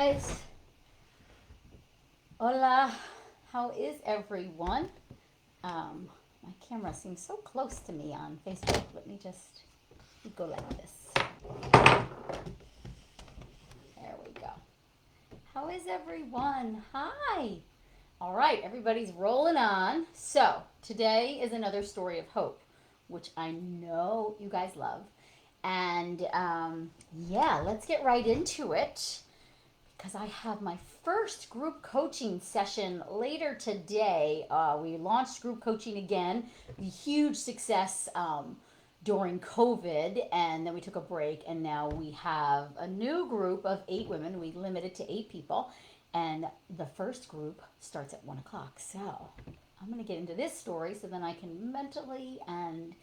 guys. Hola. How is everyone? My camera seems so close to me on Facebook. Let me just go like this. There we go. How is everyone? Hi. All right, everybody's rolling on. So, today is another story of hope, which I know you guys love. And yeah, let's get right into it because I have my first group coaching session later today. We launched group coaching again, the huge success during COVID, and then we took a break, and now we have a new group of 8 women. We limited to 8 people, and the first group starts at 1 o'clock. So I'm going to get into this story so then I can mentally and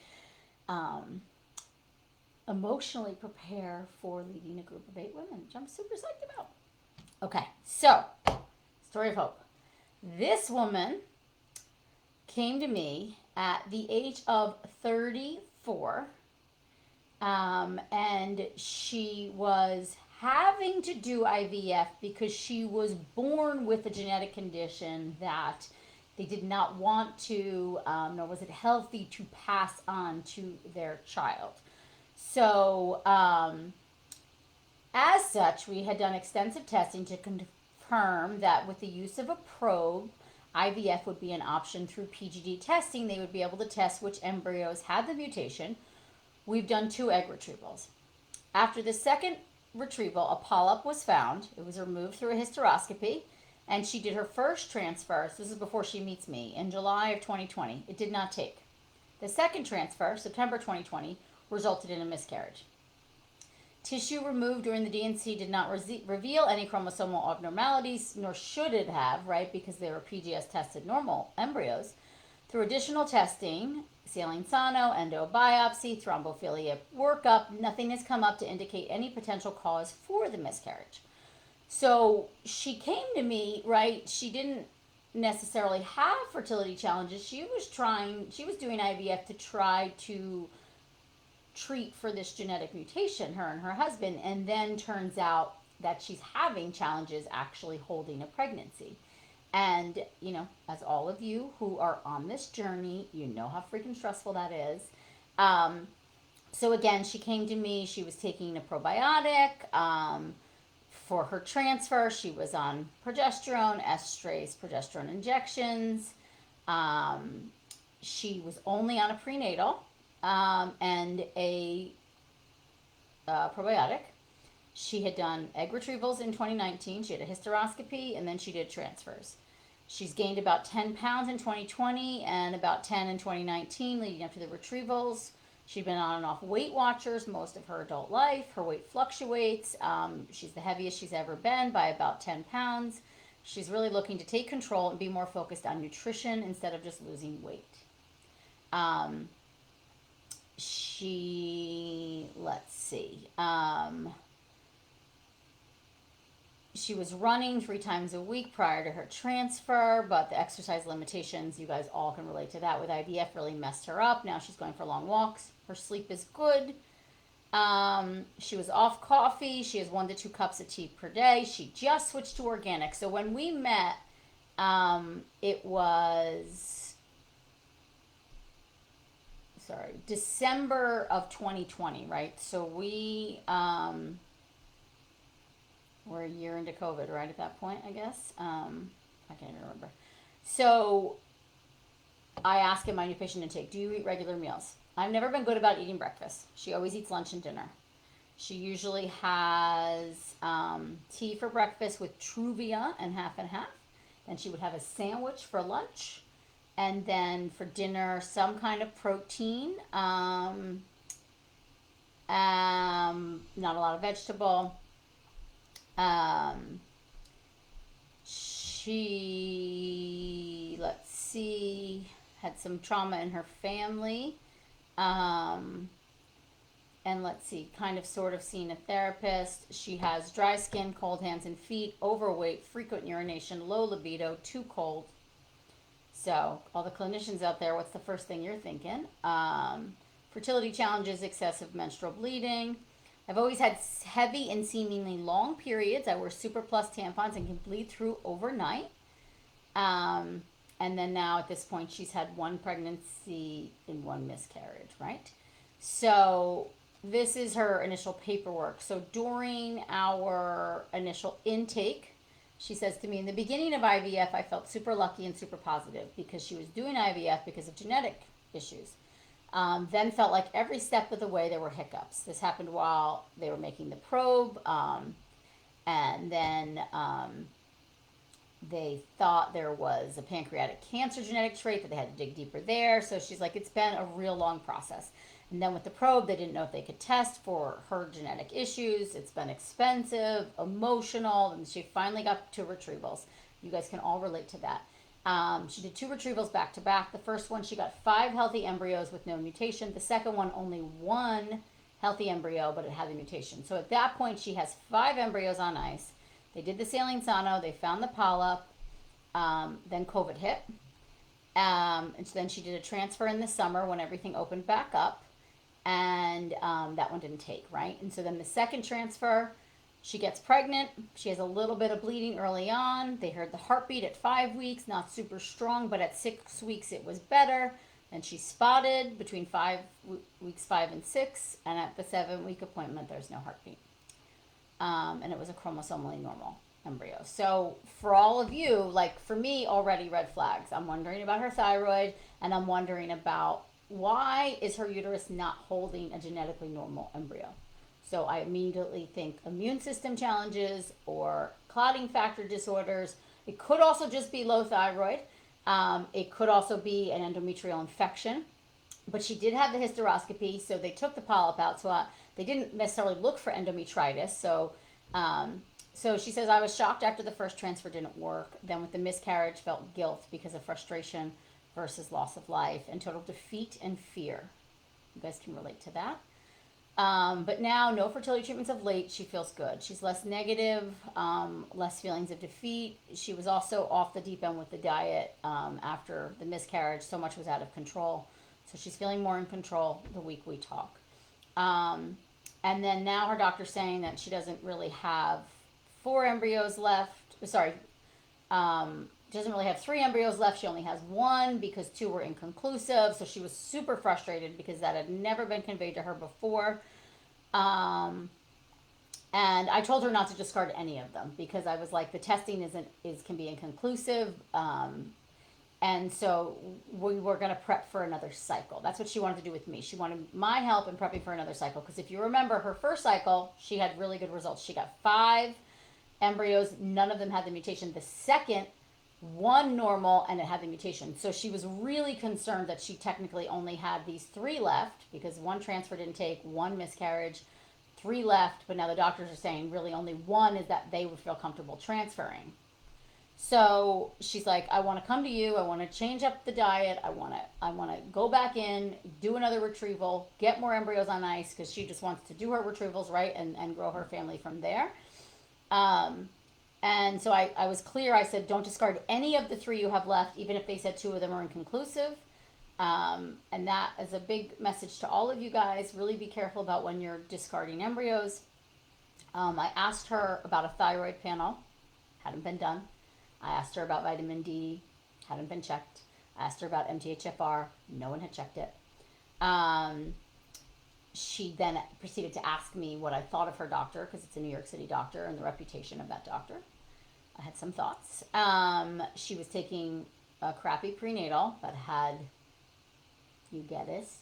emotionally prepare for leading a group of 8 women, which I'm super psyched about. Okay, so story of hope. This woman came to me at the age of 34, and she was having to do IVF because she was born with a genetic condition that they did not want to, nor was it healthy to pass on to their child. So, as such, we had done extensive testing to confirm that with the use of a probe, IVF would be an option. Through PGD testing. They would be able to test which embryos had the mutation. We've done 2 egg retrievals. After the second retrieval, a polyp was found. It was removed through a hysteroscopy, and she did her first transfer. So this is before she meets me, in July of 2020. It did not take. The second transfer, September 2020, resulted in a miscarriage. Tissue removed during the D&C did not reveal any chromosomal abnormalities, nor should it have, right, because they were PGS tested normal embryos. Through additional testing, saline sono, endobiopsy, thrombophilia workup, nothing has come up to indicate any potential cause for the miscarriage. So she came to me, right, she didn't necessarily have fertility challenges. She was doing IVF to try to treat for this genetic mutation, her and her husband, and then turns out that she's having challenges actually holding a pregnancy. And, you know, as all of you who are on this journey, you know how freaking stressful that is. So again, she came to me, she was taking a probiotic for her transfer. She was on progesterone, estrase, progesterone injections. She was only on a prenatal and a probiotic. She had done egg retrievals in 2019. She had a hysteroscopy, and then she did transfers. She's gained about 10 pounds in 2020 and about 10 in 2019 leading up to the retrievals. She'd been on and off Weight Watchers most of her adult life. Her weight fluctuates. She's the heaviest she's ever been by about 10 pounds. She's really looking to take control and be more focused on nutrition instead of just losing weight. She was running 3 times a week prior to her transfer, but the exercise limitations, you guys all can relate to that with IVF, really messed her up. Now she's going for long walks. Her sleep is good. She was off coffee. She has 1 to 2 cups of tea per day. She just switched to organic. So when we met, it was December of 2020, right? So we we're a year into COVID, right, at that point, I guess. I can't even remember. So I asked in my new patient intake, do you eat regular meals? I've never been good about eating breakfast. She always eats lunch and dinner. She usually has tea for breakfast with Truvia and half. Then she would have a sandwich for lunch. And then for dinner, some kind of protein. Not a lot of vegetable. She, had some trauma in her family. And sort of seen a therapist. She has dry skin, cold hands and feet, overweight, frequent urination, low libido, too cold. So, all the clinicians out there, what's the first thing you're thinking? Fertility challenges, excessive menstrual bleeding. I've always had heavy and seemingly long periods. I wear Super Plus tampons and can bleed through overnight. Um, and then now at this point, she's had one pregnancy and one miscarriage, right? So this is her initial paperwork. So during our initial intake, she says to me, in the beginning of IVF, I felt super lucky and super positive because she was doing IVF because of genetic issues. Then felt like every step of the way there were hiccups. This happened while they were making the probe, and then they thought there was a pancreatic cancer genetic trait, that they had to dig deeper there. So she's like, it's been a real long process. And then with the probe, they didn't know if they could test for her genetic issues. It's been expensive, emotional, and she finally got to retrievals. You guys can all relate to that. She did 2 retrievals back to back. The first one, she got 5 healthy embryos with no mutation. The second one, only 1 healthy embryo, but it had a mutation. So at that point, she has 5 embryos on ice. They did the saline sono. They found the polyp. Then COVID hit. And so then she did a transfer in the summer when everything opened back up. And that one didn't take, right? And so then the second transfer, she gets pregnant. She has a little bit of bleeding early on. They heard the heartbeat at 5 weeks, not super strong, but at 6 weeks it was better. And she spotted between weeks 5 and 6, and at the 7-week appointment, there's no heartbeat. And it was a chromosomally normal embryo. So for all of you, like for me, already red flags. I'm wondering about her thyroid, and I'm wondering about why is her uterus not holding a genetically normal embryo. So I immediately think immune system challenges or clotting factor disorders. It could also just be low thyroid. It could also be an endometrial infection. But she did have the hysteroscopy, so they took the polyp out. So they didn't necessarily look for endometritis. So she says, I was shocked after the first transfer didn't work. Then with the miscarriage, felt guilt because of frustration versus loss of life and total defeat and fear. You guys can relate to that. But now, no fertility treatments of late. She feels good. She's less negative, less feelings of defeat. She was also off the deep end with the diet after the miscarriage. So much was out of control. So she's feeling more in control the week we talk. And then now her doctor's saying that she doesn't really have 4 embryos left. Sorry, she doesn't really have 3 embryos left. She only has 1 because 2 were inconclusive. So she was super frustrated because that had never been conveyed to her before. And I told her not to discard any of them because I was like, the testing can be inconclusive. And so we were going to prep for another cycle. That's what she wanted to do with me. She wanted my help in prepping for another cycle. Because if you remember her first cycle, she had really good results. She got 5 embryos. None of them had the mutation. The second, 1 normal, and it had the mutation. So she was really concerned that she technically only had these 3 left because 1 transfer didn't take, 1 miscarriage, 3 left. But now the doctors are saying really only 1 is that they would feel comfortable transferring. So she's like, I want to come to you. I want to change up the diet. I want to go back in, do another retrieval, get more embryos on ice because she just wants to do her retrievals, right, and grow her family from there. And so I was clear. I said, don't discard any of the 3 you have left, even if they said 2 of them are inconclusive. And that is a big message to all of you guys. Really be careful about when you're discarding embryos. I asked her about a thyroid panel. Hadn't been done. I asked her about vitamin D. Hadn't been checked. I asked her about MTHFR. No one had checked it. She then proceeded to ask me what I thought of her doctor, because it's a New York City doctor and the reputation of that doctor. I had some thoughts. She was taking a crappy prenatal that had, you guessed,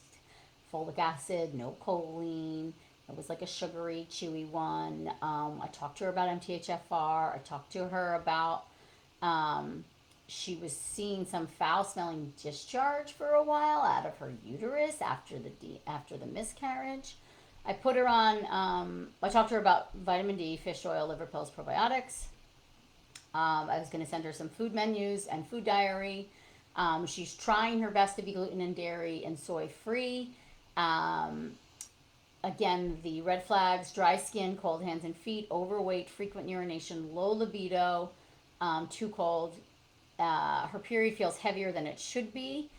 folic acid, no choline. It was like a sugary, chewy one. I talked to her about MTHFR. I talked to her about, she was seeing some foul-smelling discharge for a while out of her uterus after the miscarriage. I put her on, I talked to her about vitamin D, fish oil, liver pills, probiotics. I was going to send her some food menus and food diary. She's trying her best to be gluten and dairy and soy free. Again, the red flags: dry skin, cold hands and feet, overweight, frequent urination, low libido, too cold. Her period feels heavier than it should be.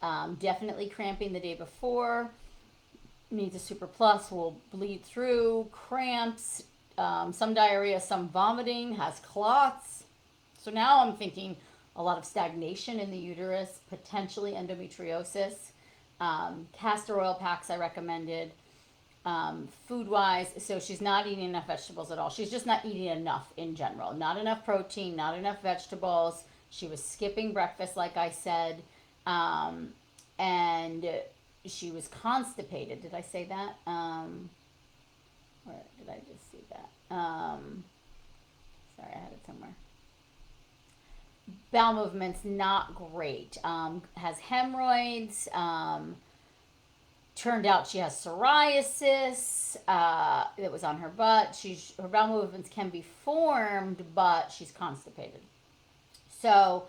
Definitely cramping the day before. needs a super plus, will bleed through, cramps, some diarrhea, some vomiting, has clots. So now I'm thinking a lot of stagnation in the uterus, potentially endometriosis. Castor oil packs I recommended. Food wise, so she's not eating enough vegetables at all. She's just not eating enough in general. Not enough protein, not enough vegetables. She was skipping breakfast, like I said. And she was constipated. Did I say that? Or did I just see that? Sorry, I had it somewhere. Bowel movements not great. Has hemorrhoids. Turned out she has psoriasis. That was on her butt. Her bowel movements can be formed, but she's constipated. So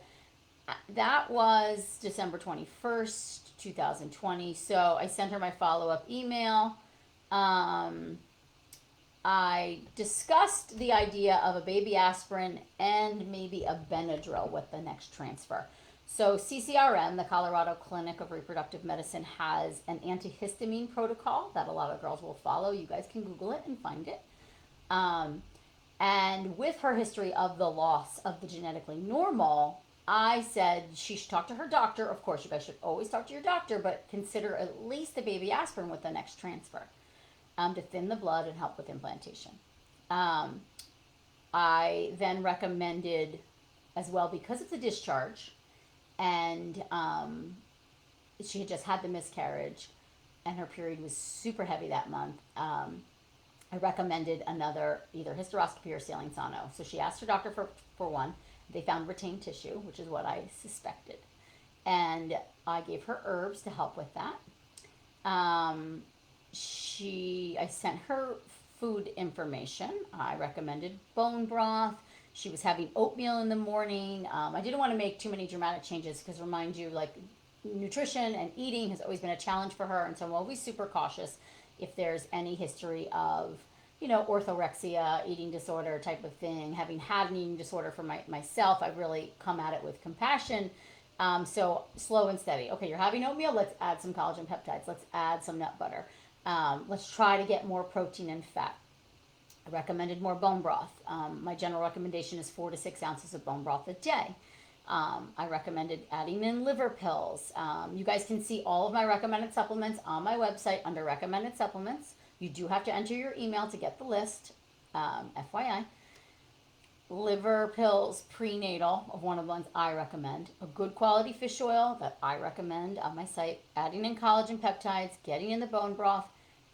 that was December 21st, 2020. So I sent her my follow-up email. I discussed the idea of a baby aspirin and maybe a Benadryl with the next transfer. So CCRM, the Colorado Clinic of Reproductive Medicine, has an antihistamine protocol that a lot of girls will follow. You guys can Google it and find it. And with her history of the loss of the genetically normal, I said she should talk to her doctor. Of course, you guys should always talk to your doctor, but consider at least a baby aspirin with the next transfer to thin the blood and help with implantation. I then recommended as well, because of the discharge, and she had just had the miscarriage, and her period was super heavy that month. I recommended another either hysteroscopy or saline sono. So she asked her doctor for one. They found retained tissue, which is what I suspected. And I gave her herbs to help with that. I sent her food information. I recommended bone broth. She was having oatmeal in the morning. I didn't want to make too many dramatic changes because, remind you, like, nutrition and eating has always been a challenge for her. And so I'm always super cautious if there's any history of, orthorexia, eating disorder type of thing. Having had an eating disorder for myself, I've really come at it with compassion. So slow and steady. Okay, you're having oatmeal. Let's add some collagen peptides. Let's add some nut butter. Let's try to get more protein and fat. I recommended more bone broth. My general recommendation is 4 to 6 ounces of bone broth a day. I recommended adding in liver pills. You guys can see all of my recommended supplements on my website under recommended supplements. You do have to enter your email to get the list, FYI. Liver pills prenatal of one of the ones I recommend. A good quality fish oil that I recommend on my site. Adding in collagen peptides, getting in the bone broth,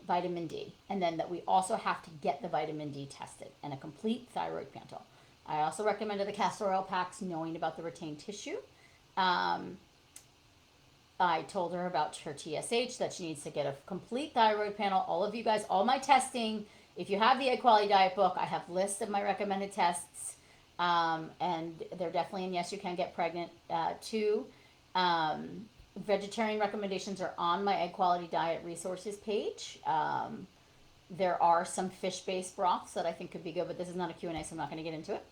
vitamin D. And then that we also have to get the vitamin D tested, and a complete thyroid panel. I also recommended the castor oil packs, knowing about the retained tissue. I told her about her TSH, that she needs to get a complete thyroid panel. All of you guys, all my testing, if you have the Egg Quality Diet book, I have lists of my recommended tests. And they're definitely in Yes You Can Get Pregnant too. Vegetarian recommendations are on my Egg Quality Diet resources page. There are some fish-based broths that I think could be good, but this is not a Q&A, so I'm not going to get into it.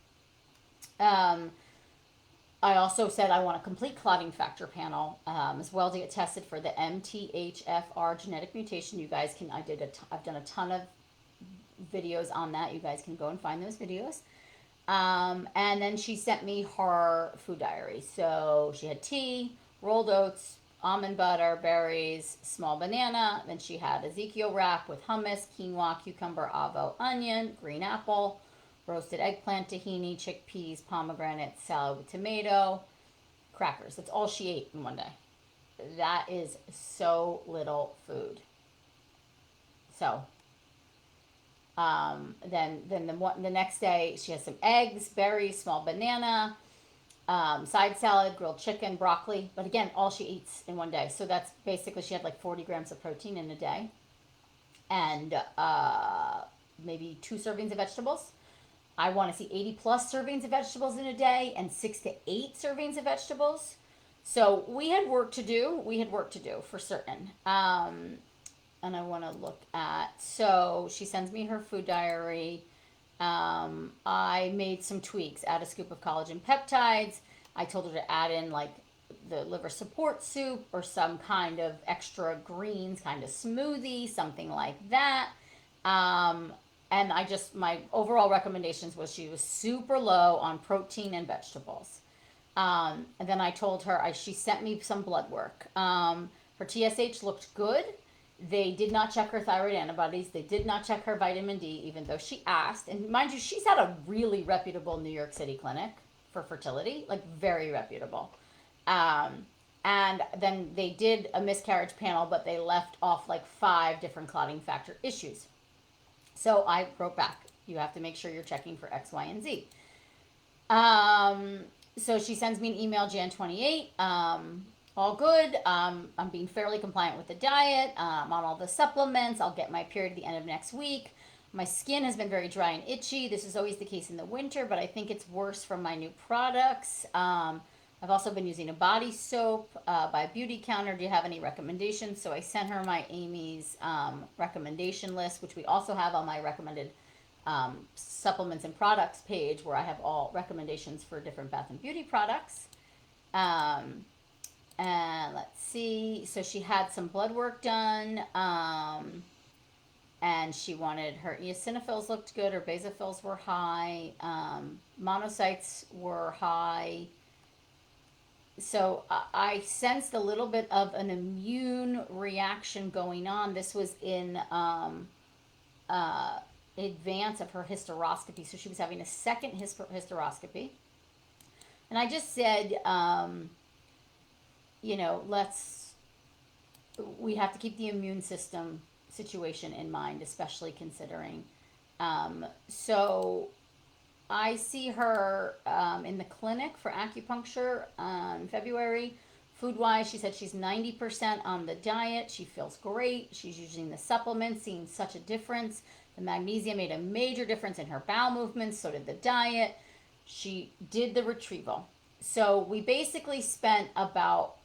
I also said I want a complete clotting factor panel as well to get tested for the MTHFR genetic mutation. You guys can, I've done a ton of videos on that. You guys can go and find those videos. And then she sent me her food diary. So she had tea, rolled oats, almond butter, berries, small banana. Then she had Ezekiel wrap with hummus, quinoa, cucumber, avo, onion, green apple, roasted eggplant, tahini, chickpeas, pomegranate, salad with tomato, crackers. That's all she ate in one day. That is so little food. So then the next day she has some eggs, berries, small banana, side salad, grilled chicken, broccoli. But again, all she eats in one day. So that's basically, she had like 40 grams of protein in a day, and maybe 2 servings of vegetables. I want to see 80 plus servings of vegetables in a day and 6 to 8 servings of vegetables. So we had work to do. For certain. And I want to look at, so she sends me her food diary. I made some tweaks. Add a scoop of collagen peptides. I told her to add in like the liver support soup or some kind of extra greens kind of smoothie, something like that. Um, and my overall recommendations was she was super low on protein and vegetables. And then I told her, she sent me some blood work. Her TSH looked good. They did not check her thyroid antibodies. They did not check her vitamin D, even though she asked. And mind you, she's at a really reputable New York City clinic for fertility, like very reputable. Um, and then they did a miscarriage panel, but they left off like 5 different clotting factor issues. So I wrote back, you have to make sure you're checking for X, Y, and Z. So she sends me an email Jan 28. All good. I'm being fairly compliant with the diet. I'm on all the supplements. I'll get my period at the end of next week. My skin has been very dry and itchy. This is always the case in the winter, but I think it's worse from my new products. I've also been using a body soap by Beauty Counter. Do you have any recommendations? So I sent her my Aimee's recommendation list, which we also have on my recommended supplements and products page, where I have all recommendations for different bath and beauty products. And let's see. So she had some blood work done. And she wanted her eosinophils looked good. Her basophils were high. Monocytes were high. So I sensed a little bit of an immune reaction going on. This was in advance of her hysteroscopy. So she was having a second hysteroscopy. And I just said, we have to keep the immune system situation in mind, especially considering. So I see her in the clinic for acupuncture in February. Food-wise, she said she's 90% on the diet. She feels great. She's using the supplements, seeing such a difference. The magnesium made a major difference in her bowel movements. So did the diet. She did the retrieval. So we basically spent about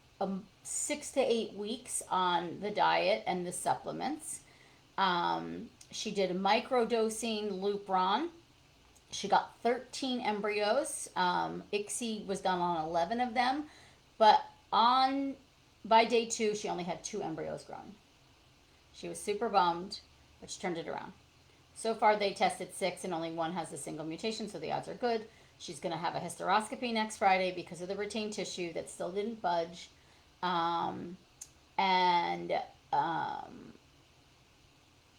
6 to 8 weeks on the diet and the supplements. She did a microdosing Lupron. She got 13 embryos. L.Ac was done on 11 of them, but by day 2, she only had 2 embryos grown. She was super bummed, but she turned it around. So far, they tested 6, and only 1 has a single mutation, so the odds are good. She's going to have a hysteroscopy next Friday because of the retained tissue that still didn't budge.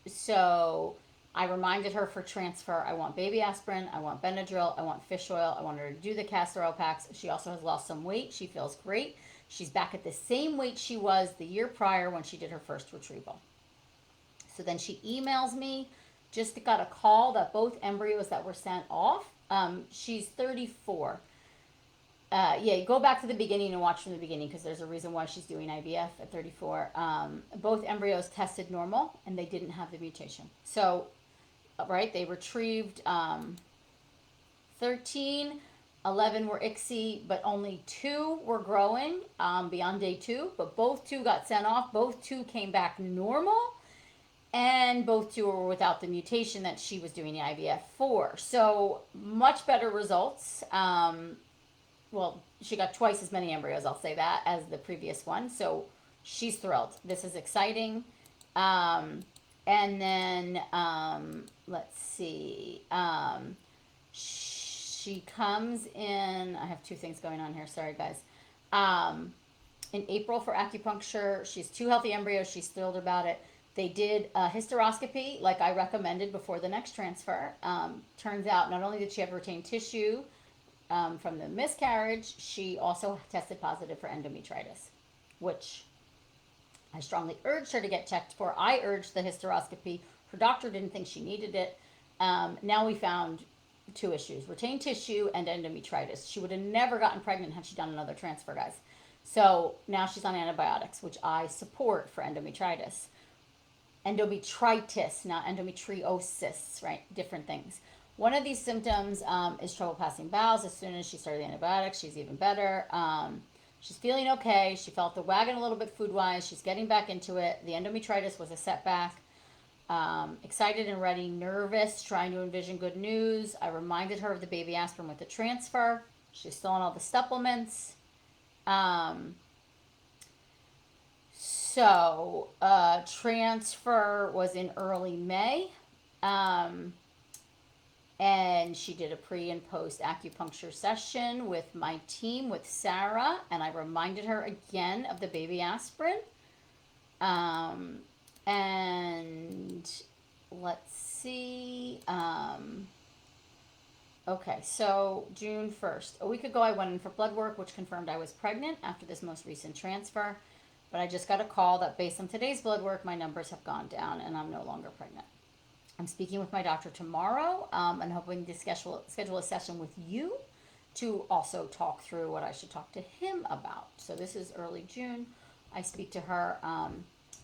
So I reminded her for transfer, I want baby aspirin, I want Benadryl, I want fish oil, I want her to do the castor oil packs. She also has lost some weight. She feels great. She's back at the same weight she was the year prior when she did her first retrieval. So then she emails me, just got a call that both embryos that were sent off, she's 34. Go back to the beginning and watch from the beginning, because there's a reason why she's doing IVF at 34. Both embryos tested normal, and they didn't have the mutation. So, right, they retrieved 13, 11 were L.Ac, but only 2 were growing beyond day 2. But both 2 got sent off. Both 2 came back normal, and both 2 were without the mutation that she was doing the IVF for. So, much better results. Well, she got twice as many embryos, I'll say that, as the previous one. So she's thrilled. This is exciting. And then, let's see. She comes in, I have 2 things going on here. Sorry, guys. In April for acupuncture. She's 2 healthy embryos. She's thrilled about it. They did a hysteroscopy like I recommended before the next transfer. Turns out not only did she have retained tissue, from the miscarriage, she also tested positive for endometritis, which I strongly urged her to get checked for. I urged the hysteroscopy. Her doctor didn't think she needed it. Now we found 2 issues, retained tissue and endometritis. She would have never gotten pregnant had she done another transfer, guys. So now she's on antibiotics, which I support for endometritis. Endometritis, not endometriosis, right? Different things. One of these symptoms is trouble passing bowels. As soon as she started the antibiotics, she's even better. She's feeling okay. She felt the wagon a little bit food-wise. She's getting back into it. The endometritis was a setback. Excited and ready, nervous, trying to envision good news. I reminded her of the baby aspirin with the transfer. She's still on all the supplements. Um, transfer was in early May. Um, and she did a pre and post acupuncture session with my team, with Sarah, and I reminded her again of the baby aspirin. And let's see. Okay, so June 1st. A week ago, I went in for blood work, which confirmed I was pregnant after this most recent transfer. But I just got a call that based on today's blood work, my numbers have gone down and I'm no longer pregnant. I'm speaking with my doctor tomorrow and hoping to schedule a session with you to also talk through what I should talk to him about. So this is early June. I speak to her.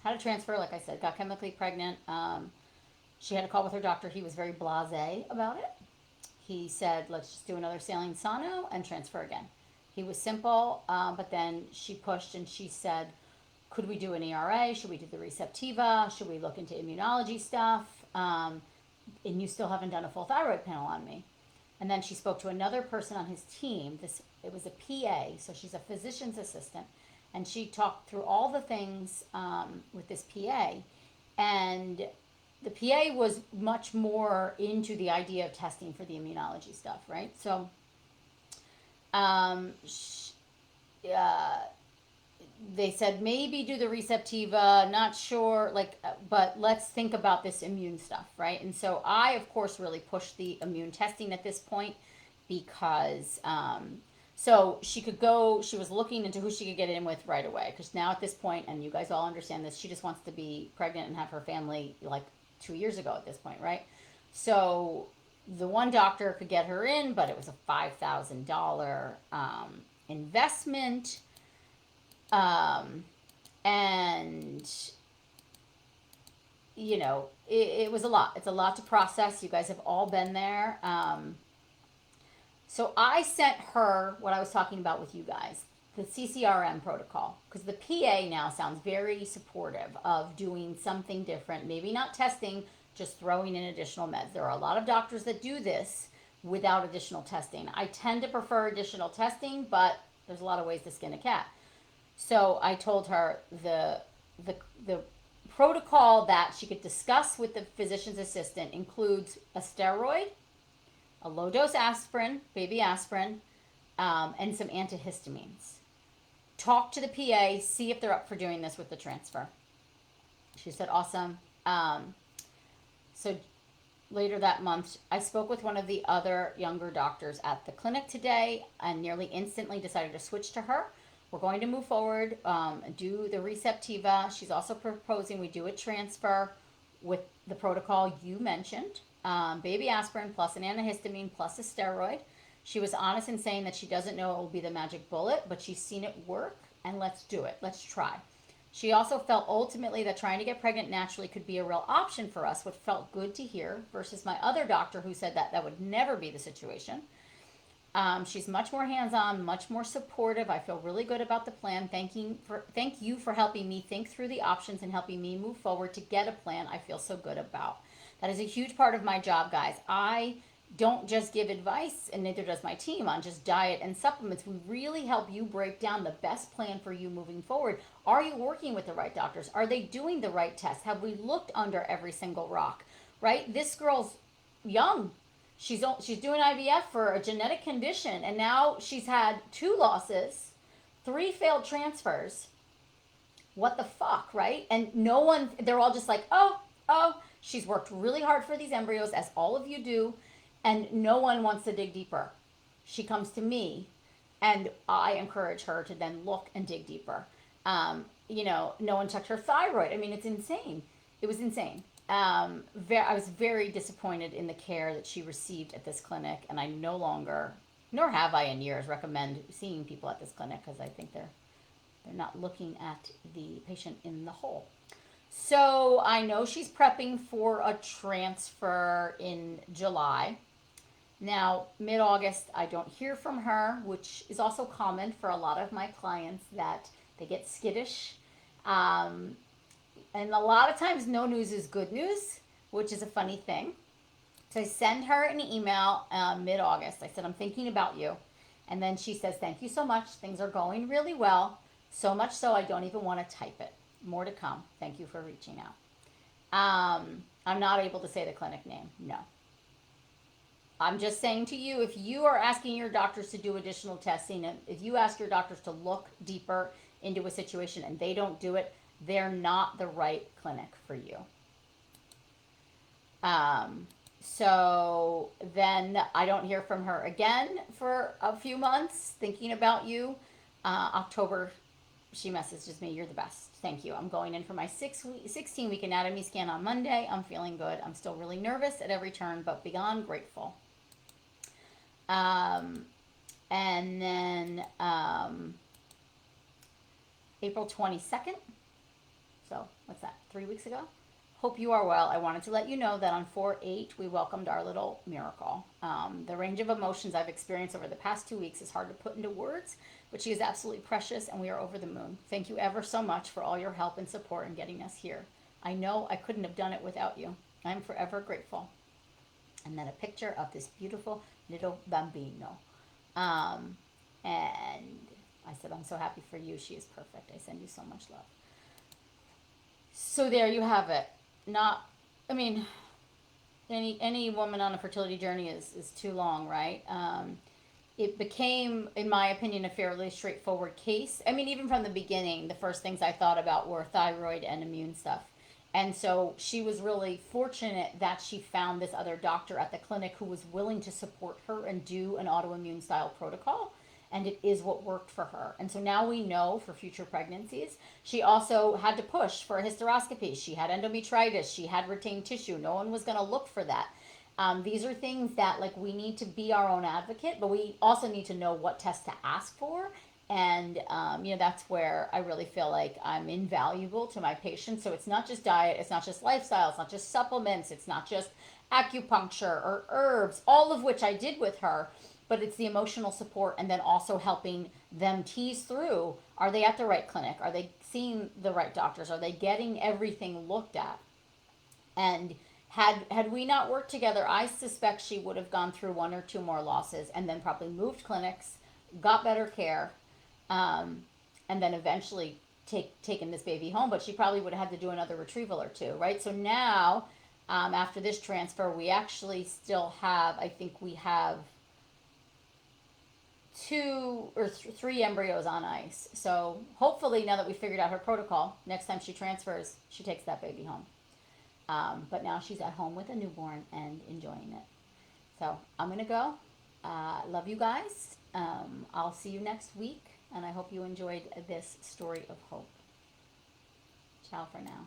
Had a transfer, like I said, got chemically pregnant. She had a call with her doctor. He was very blasé about it. He said, let's just do another saline sono and transfer again. He was simple, but then she pushed and she said, could we do an ERA? Should we do the Receptiva? Should we look into immunology stuff? And you still haven't done a full thyroid panel on me. And then she spoke to another person on his team. It was a PA, so she's a physician's assistant. And she talked through all the things with this PA. And the PA was much more into the idea of testing for the immunology stuff, right? So they said maybe do the Receptiva, not sure, but let's think about this immune stuff, right? And so I, of course, really pushed the immune testing at this point because so she was looking into who she could get in with right away, because now at this point, and you guys all understand this, she just wants to be pregnant and have her family 2 years ago at this point, right? So the one doctor could get her in, but it was a $5,000 investment. And it was a lot. It's a lot to process. You guys have all been there. So I sent her what I was talking about with you guys, the CCRM protocol, because the PA now sounds very supportive of doing something different, maybe not testing, just throwing in additional meds. There are a lot of doctors that do this without additional testing. I tend to prefer additional testing, but there's a lot of ways to skin a cat. So I told her the protocol that she could discuss with the physician's assistant includes a steroid, a low-dose aspirin, baby aspirin, and some antihistamines. Talk to the PA, see if they're up for doing this with the transfer. She said, awesome. So later that month, I spoke with one of the other younger doctors at the clinic today and nearly instantly decided to switch to her. We're going to move forward, do the Receptiva. She's also proposing we do a transfer with the protocol you mentioned, baby aspirin plus an antihistamine plus a steroid. She was honest in saying that she doesn't know it will be the magic bullet, but she's seen it work, and let's do it. Let's try. She also felt ultimately that trying to get pregnant naturally could be a real option for us, which felt good to hear, versus my other doctor who said that would never be the situation. She's much more hands-on, much more supportive. I feel really good about the plan. Thank you for helping me think through the options and helping me move forward to get a plan I feel so good about. That is a huge part of my job, guys. I don't just give advice, and neither does my team, on just diet and supplements. We really help you break down the best plan for you moving forward. Are you working with the right doctors? Are they doing the right tests? Have we looked under every single rock, right? This girl's young. She's doing IVF for a genetic condition, and now she's had 2 losses, 3 failed transfers. What the fuck, right? And no one, they're all just like, oh, she's worked really hard for these embryos, as all of you do, and no one wants to dig deeper. She comes to me, and I encourage her to then look and dig deeper. No one checked her thyroid. I mean, it's insane. It was insane. I was very disappointed in the care that she received at this clinic, and I no longer, nor have I in years, recommend seeing people at this clinic, because I think they're not looking at the patient in the whole. So I know she's prepping for a transfer in July. Now, mid-August, I don't hear from her, which is also common for a lot of my clients, that they get skittish. And a lot of times no news is good news, which is a funny thing. So I send her an email mid-August. I said, I'm thinking about you. And then she says, thank you so much. Things are going really well. So much so I don't even want to type it. More to come. Thank you for reaching out. I'm not able to say the clinic name. No. I'm just saying to you, if you are asking your doctors to do additional testing, and if you ask your doctors to look deeper into a situation and they don't do it, they're not the right clinic for you. So then I don't hear from her again for a few months, thinking about you. October, she messages me, you're the best. Thank you. I'm going in for my 16-week anatomy scan on Monday. I'm feeling good. I'm still really nervous at every turn, but beyond grateful. And then April 22nd. So what's that? 3 weeks ago? Hope you are well. I wanted to let you know that on 4/8 we welcomed our little miracle. The range of emotions I've experienced over the past 2 weeks is hard to put into words, but she is absolutely precious and we are over the moon. Thank you ever so much for all your help and support in getting us here. I know I couldn't have done it without you. I'm forever grateful. And then a picture of this beautiful little bambino. And I said, I'm so happy for you. She is perfect. I send you so much love. So there you have it. Not, I mean, any woman on a fertility journey is too long, right? It became, in my opinion, a fairly straightforward case. I mean, even from the beginning, the first things I thought about were thyroid and immune stuff. And so she was really fortunate that she found this other doctor at the clinic who was willing to support her and do an autoimmune style protocol. And it is what worked for her. And so now we know for future pregnancies. She also had to push for a hysteroscopy. She had endometritis. She had retained tissue. No one was going to look for that. These are things that, like, we need to be our own advocate, but we also need to know what tests to ask for. And, that's where I really feel like I'm invaluable to my patients. So it's not just diet, it's not just lifestyle, it's not just supplements, it's not just acupuncture or herbs, all of which I did with her, but it's the emotional support and then also helping them tease through, are they at the right clinic? Are they seeing the right doctors? Are they getting everything looked at? And had we not worked together, I suspect she would have gone through one or two more losses and then probably moved clinics, got better care, and then eventually taken this baby home. But she probably would have had to do another retrieval or two, right? So now, after this transfer, we actually still have, I think we have 2 or 3 embryos on ice. So hopefully, now that we figured out her protocol, next time she transfers, she takes that baby home. But now she's at home with a newborn and enjoying it. So I'm going to go. Love you guys. I'll see you next week. And I hope you enjoyed this story of hope. Ciao for now.